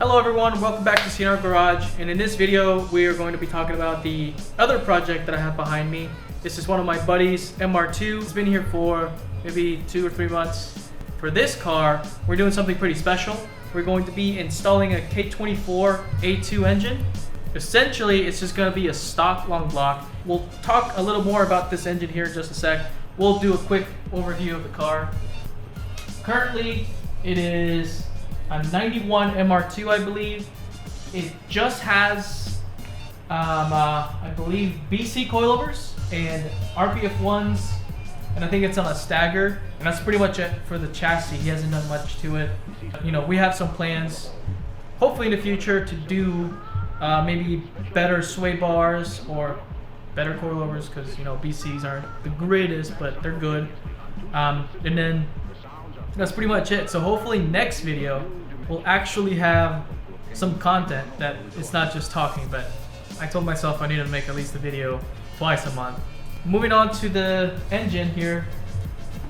Hello everyone, welcome back to CNR Garage, and in this video we are going to be talking about the other project that I have behind me. This is one of my buddies, MR2. It's been here for maybe 2 or 3 months. For this car, we're doing something pretty special. We're going to be installing a K24 A2 engine. Essentially, it's just going to be a stock long block. We'll talk a little more about this engine here in just a sec. We'll do a quick overview of the car. Currently, it is a 91 MR2, I believe. It just has, I believe, BC coilovers and RPF ones, and I think it's on a stagger, and that's pretty much it for the chassis. He hasn't done much to it. You know, we have some plans, hopefully in the future, to do maybe better sway bars or better coilovers, because you know BCs aren't the greatest, but they're good. And then that's pretty much it. So hopefully next video we'll actually have some content that it's not just talking, but I told myself I needed to make at least a video twice a month. Moving on to the engine here.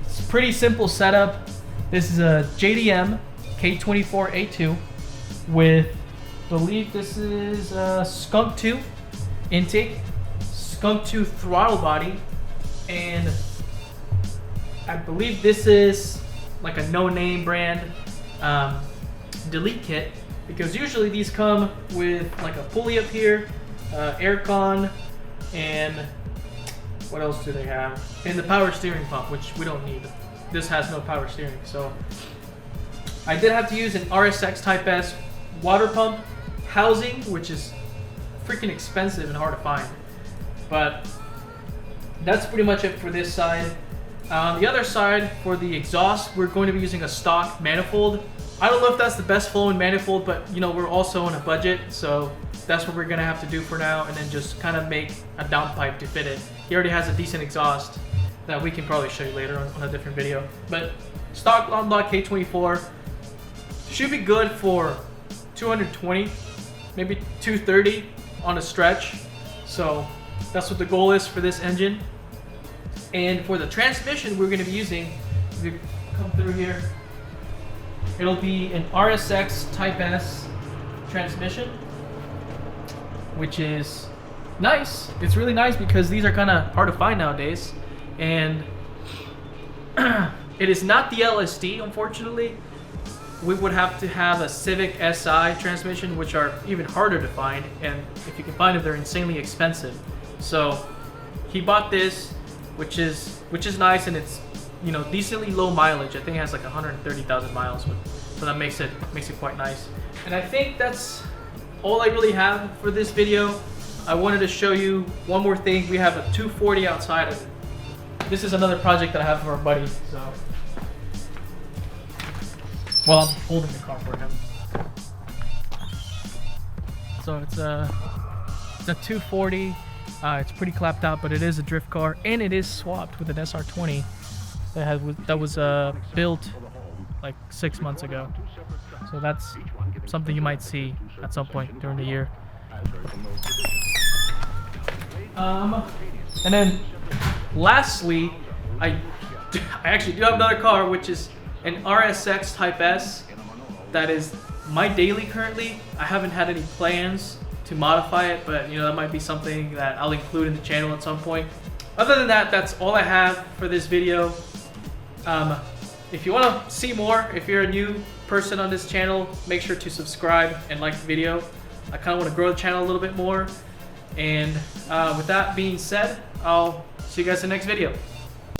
It's a pretty simple setup. This is a JDM K24 A2 with, I believe this is a Skunk 2 intake, Skunk 2 throttle body, and I believe this is like a no-name brand delete kit, because usually these come with like a pulley up here, aircon, and what else do they have? And the power steering pump, which we don't need. This has no power steering. So I did have to use an RSX Type S water pump housing, which is freaking expensive and hard to find. But that's pretty much it for this side. On the other side, for the exhaust, we're going to be using a stock manifold. I don't know if that's the best flowing manifold, but you know, we're also on a budget, so that's what we're gonna have to do for now, and then just kind of make a downpipe to fit it. He already has a decent exhaust that we can probably show you later on a different video. But stock long block K24 should be good for 220, maybe 230 on a stretch. So that's what the goal is for this engine. And for the transmission we're gonna be using, if you come through here, it'll be an RSX Type S transmission, which is nice. It's really nice because these are kind of hard to find nowadays. And it is not the LSD, unfortunately. We would have to have a Civic SI transmission, which are even harder to find. And if you can find them, they're insanely expensive. So he bought this, which is nice, and it's, you know, decently low mileage. I think it has like 130,000 miles, so that makes it quite nice. And I think that's all I really have for this video. I wanted to show you one more thing. We have a 240 outside of it. This is another project that I have for our buddy. So, well, I'm holding the car for him. So it's a 240. It's pretty clapped out, but it is a drift car, and it is swapped with an SR20 that was built like 6 months ago. So that's something you might see at some point during the year. And then lastly, I actually do have another car, which is an RSX Type S. That is my daily currently. I haven't had any plans to modify it, but you know, that might be something that I'll include in the channel at some point. Other than that, that's all I have for this video. If you want to see more, if you're a new person on this channel, make sure to subscribe and like the video. I kind of want to grow the channel a little bit more. And with that being said, I'll see you guys in the next video.